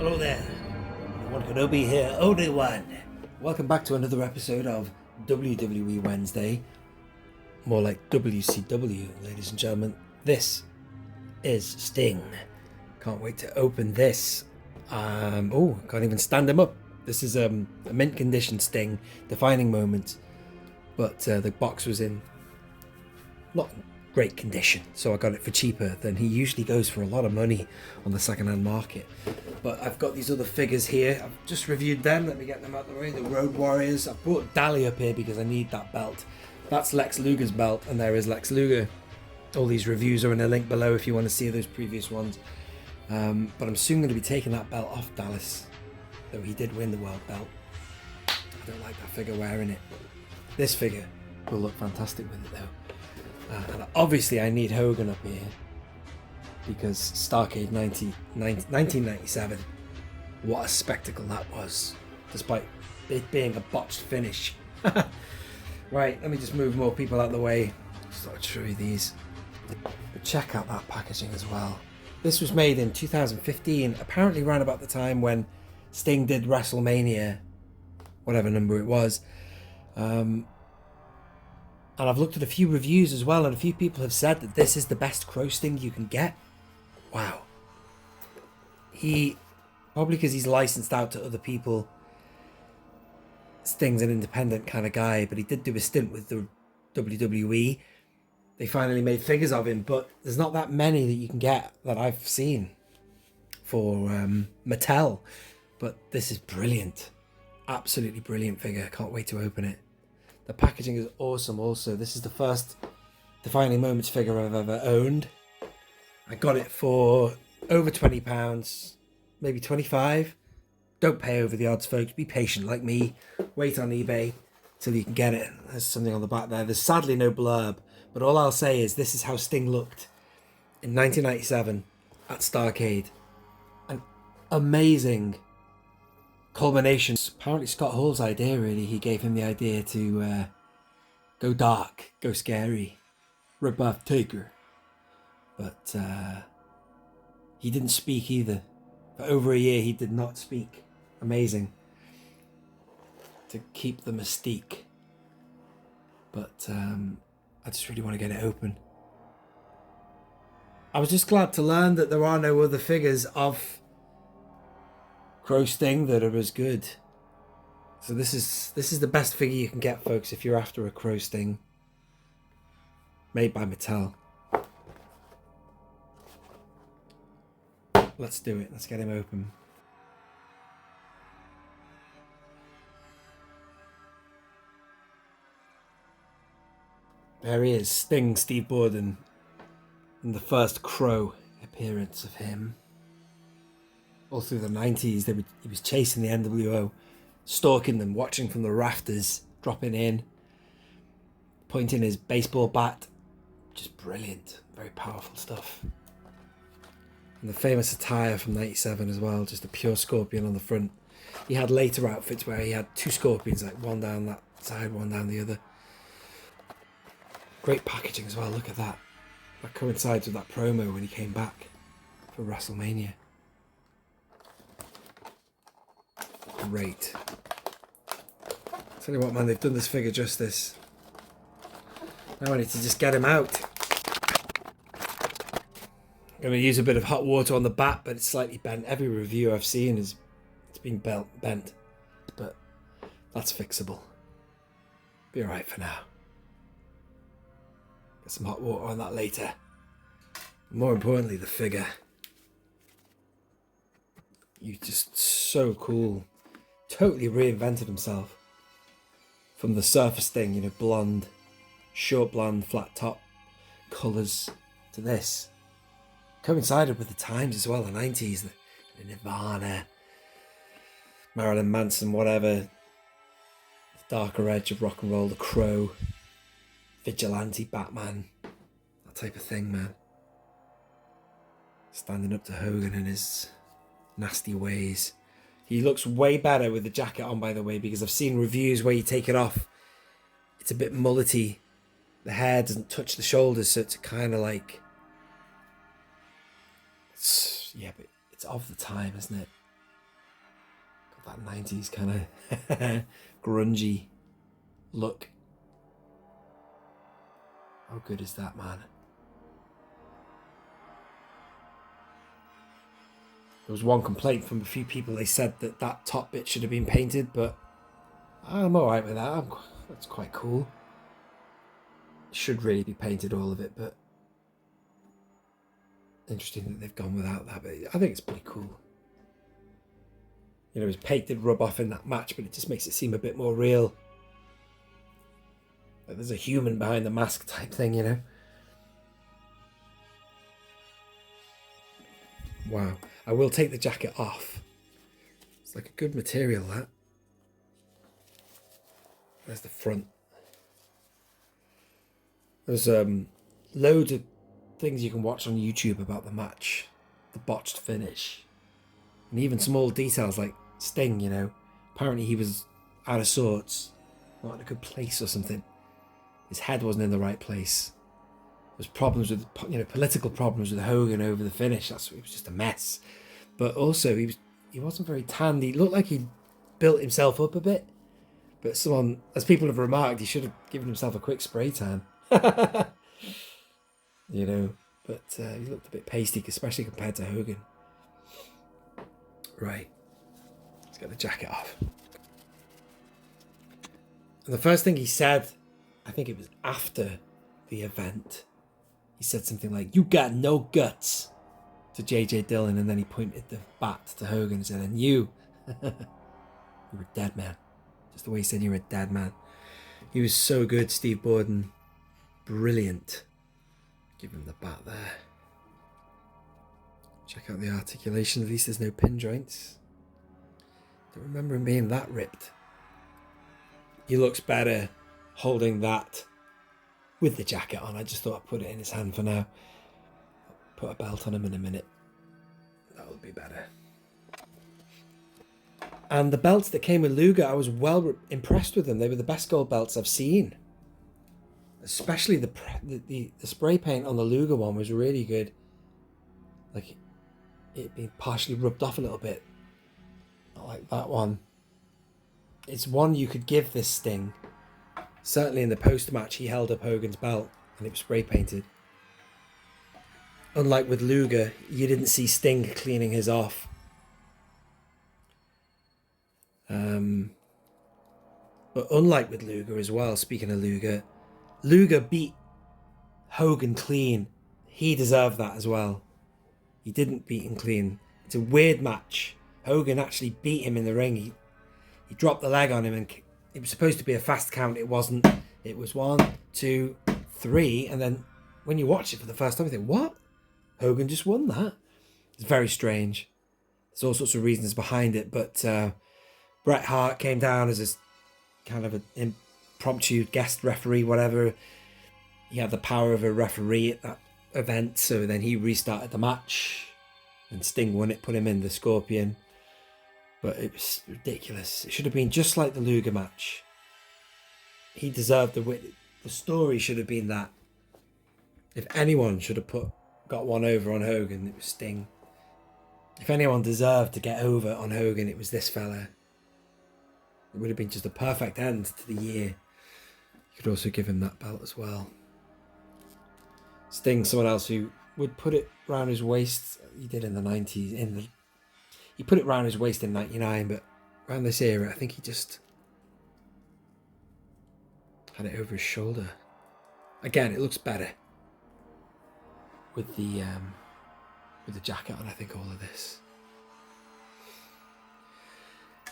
Hello there, Only One Kenobi here, Only One. Welcome back to another episode of WWE Wednesday, more like WCW, ladies and gentlemen. This is Sting. Can't wait to open this. Oh, can't even stand him up. This is a mint condition Sting, defining moment, but the box was in not great condition, so I got it for cheaper than he usually goes for a lot of money on the second-hand market. But I've got these other figures here. I've just reviewed them. Let me get them out of the way. The Road Warriors. I've brought Dally up here because I need that belt. That's Lex Luger's belt, and there is Lex Luger. All these reviews are in a link below if you want to see those previous ones. But I'm soon going to be taking that belt off Dallas, though he did win the world belt. I don't like that figure wearing it. This figure will look fantastic with it though. And obviously I need Hogan up here because Starcade 1997, what a spectacle that was, despite it being a botched finish. Right, let me just move more people out of the way. Just thought I'd show you these. But check out that packaging as well. This was made in 2015, apparently around about the time when Sting did WrestleMania, whatever number it was. And I've looked at a few reviews as well, and a few people have said that this is the best Crow Sting you can get. Wow. He, probably because he's licensed out to other people, Sting's an independent kind of guy, but he did do a stint with the WWE. They finally made figures of him, but there's not that many that you can get that I've seen for Mattel. But this is brilliant. Absolutely brilliant figure. Can't wait to open it. The packaging is awesome also. This is the first Defining Moments figure I've ever owned. I got it for over £20, maybe 25. Don't pay over the odds, folks. Be patient like me. Wait on eBay till you can get it. There's something on the back there. There's sadly no blurb, but all I'll say is this is how Sting looked in 1997 at Starcade. An amazing culmination. Apparently Scott Hall's idea, really. He gave him the idea to go dark, go scary, rip off Taker. But he didn't speak either. For over a year he did not speak. Amazing. To keep the mystique. But I just really want to get it open. I was just glad to learn that there are no other figures of Crow Sting that are as good. So this is the best figure you can get, folks, if you're after a Crow Sting made by Mattel. Let's do it. Let's get him open. There he is, Sting, Steve Borden, in the first Crow appearance of him. All through the 90s, he was chasing the NWO, stalking them, watching from the rafters, dropping in, pointing his baseball bat. Just brilliant, very powerful stuff. And the famous attire from 97 as well, just a pure scorpion on the front. He had later outfits where he had two scorpions, like one down that side, one down the other. Great packaging as well, look at that. That coincides with that promo when he came back for WrestleMania. Great. Tell you what, man, they've done this figure justice. Now I need to just get him out. I'm going to use a bit of hot water on the bat, but it's slightly bent. Every review I've seen is it's been bent, but that's fixable. Be alright for now. Get some hot water on that later. More importantly, the figure. You're just so cool. Totally reinvented himself. From the Surfer Sting, you know, blonde, short blonde, flat top colours, to this. Coincided with the times as well, the 90s, the Nirvana, Marilyn Manson, whatever. The darker edge of rock and roll, the Crow, Vigilante, Batman, that type of thing, man. Standing up to Hogan in his nasty ways. He looks way better with the jacket on, by the way, because I've seen reviews where you take it off. It's a bit mullety. The hair doesn't touch the shoulders, so it's kind of like... yeah, but it's of the time, isn't it? that 90s kind of grungy look. How good is that, man? There was one complaint from a few people. They said that that top bit should have been painted, but I'm alright with that. That's quite cool. It should really be painted, all of it, but interesting that they've gone without that. But I think it's pretty cool. You know, his paint did rub off in that match, but it just makes it seem a bit more real. Like there's a human behind the mask type thing, you know? Wow. I will take the jacket off. It's like a good material, that. There's the front. There's loads of things you can watch on YouTube about the match. The botched finish. And even small details like Sting, you know. Apparently he was out of sorts. Not in a good place or something. His head wasn't in the right place. There was problems with, you know, political problems with Hogan over the finish. It was just a mess. But also he wasn't very tanned. He looked like he built himself up a bit. But someone, as people have remarked, he should have given himself a quick spray tan. You know, but he looked a bit pasty, especially compared to Hogan. Right. Let's get the jacket off. And the first thing he said, I think it was after the event, he said something like, "You got no guts," to JJ Dillon, and then he pointed the bat to Hogan and said, "And you, you're a dead man." Just the way he said, "You're a dead man." He was so good, Steve Borden. Brilliant. Give him the bat there. Check out the articulation. At least there's no pin joints. Don't remember him being that ripped. He looks better holding that with the jacket on. I just thought I'd put it in his hand for now. Put a belt on him in a minute. That would be better. And the belts that came with Luger, I was well impressed with them. They were the best gold belts I've seen. Especially the spray paint on the Luger one was really good. Like it being partially rubbed off a little bit. Not like that one. It's one you could give this Sting. Certainly in the post-match, he held up Hogan's belt and it was spray painted. Unlike with Luger, you didn't see Sting cleaning his off. But unlike with Luger as well, speaking of Luger beat Hogan clean. He deserved that as well. He didn't beat him clean. It's a weird match. Hogan actually beat him in the ring. He dropped the leg on him and it was supposed to be a fast count. It wasn't. It was 1, 2, 3. And then when you watch it for the first time, you think, what? Hogan just won that? It's very strange. There's all sorts of reasons behind it. But Bret Hart came down as a kind of an impromptu guest referee, whatever. He had the power of a referee at that event. So then he restarted the match. And Sting won it, put him in the Scorpion. But it was ridiculous. It should have been just like the Luger match. He deserved the win. The story should have been that. If anyone should have got one over on Hogan, it was Sting. If anyone deserved to get over on Hogan, it was this fella. It would have been just a perfect end to the year. You could also give him that belt as well. Sting, someone else who would put it around his waist. He did in the 90s. He put it around his waist in 99, but around this era, I think he just had it over his shoulder. Again, it looks better with the jacket on. I think all of this. I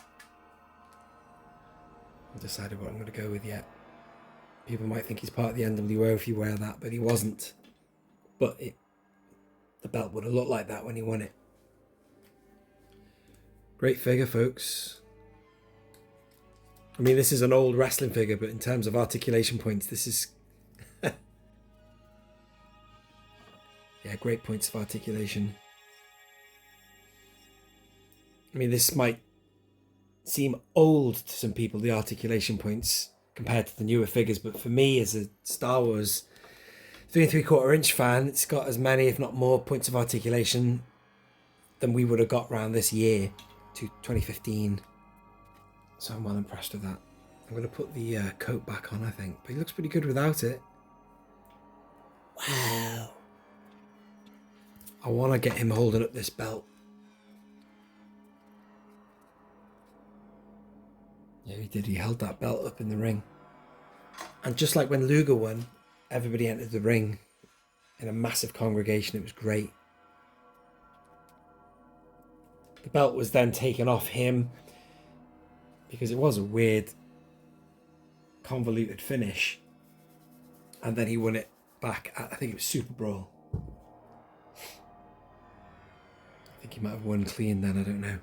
haven't decided what I'm going to go with yet. People might think he's part of the NWO if you wear that, but he wasn't. But the belt would have looked like that when he won it. Great figure, folks. I mean, this is an old wrestling figure, but in terms of articulation points, this is... yeah, great points of articulation. I mean, this might seem old to some people, the articulation points, compared to the newer figures, but for me, as a Star Wars 3 3/4 inch fan, it's got as many, if not more, points of articulation than we would have got around this year, to 2015. So I'm well impressed with that. I'm going to put the coat back on, I think. But he looks pretty good without it. Wow. I want to get him holding up this belt. Yeah, he did. He held that belt up in the ring. And just like when Luger won, everybody entered the ring in a massive congregation. It was great. The belt was then taken off him because it was a weird, convoluted finish. And then he won it back at, I think it was Super Brawl. I think he might have won clean then, I don't know.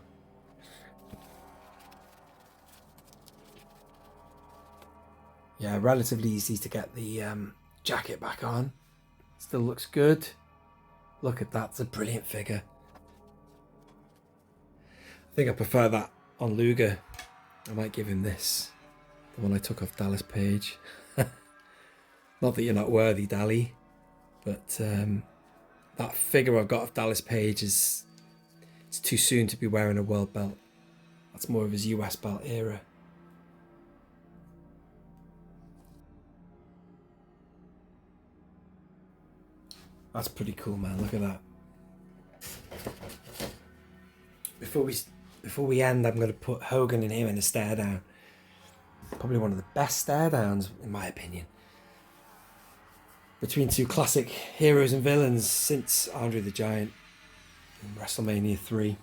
Yeah, relatively easy to get the jacket back on. Still looks good. Look at that, it's a brilliant figure. I think I prefer that on Luger. I might give him this. The one I took off Dallas Page. Not that you're not worthy, Dally. But that figure I've got of Dallas Page is... It's too soon to be wearing a world belt. That's more of his US belt era. That's pretty cool, man. Look at that. Before we end, I'm going to put Hogan and him in a stare down. Probably one of the best stare downs, in my opinion. Between two classic heroes and villains since Andre the Giant in WrestleMania 3.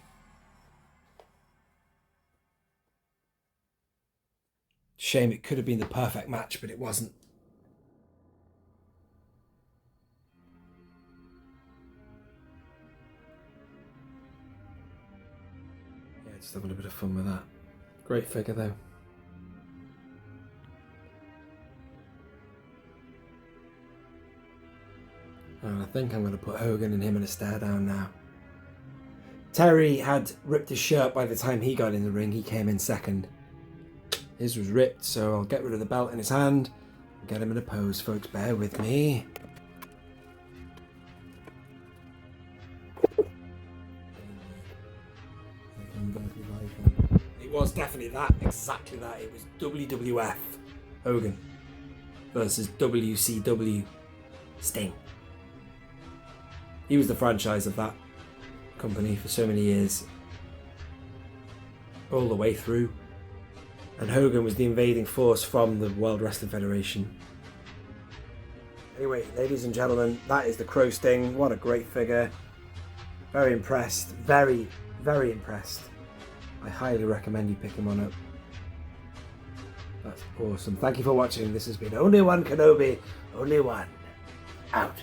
Shame it could have been the perfect match, but it wasn't. Yeah, just having a bit of fun with that. Great figure though. And I think I'm going to put Hogan and him in a stare down now. Terry had ripped his shirt by the time he got in the ring. He came in second. His was ripped, so I'll get rid of the belt in his hand and get him in a pose, folks. Bear with me. It was definitely that, exactly that. It was WWF Hogan versus WCW Sting. He was the franchise of that company for so many years, all the way through. And Hogan was the invading force from the World Wrestling Federation. Anyway, ladies and gentlemen, that is the Crow Sting. What a great figure. Very impressed. Very, very impressed. I highly recommend you pick him on up. That's awesome. Thank you for watching. This has been Only One Kenobi. Only One. Out.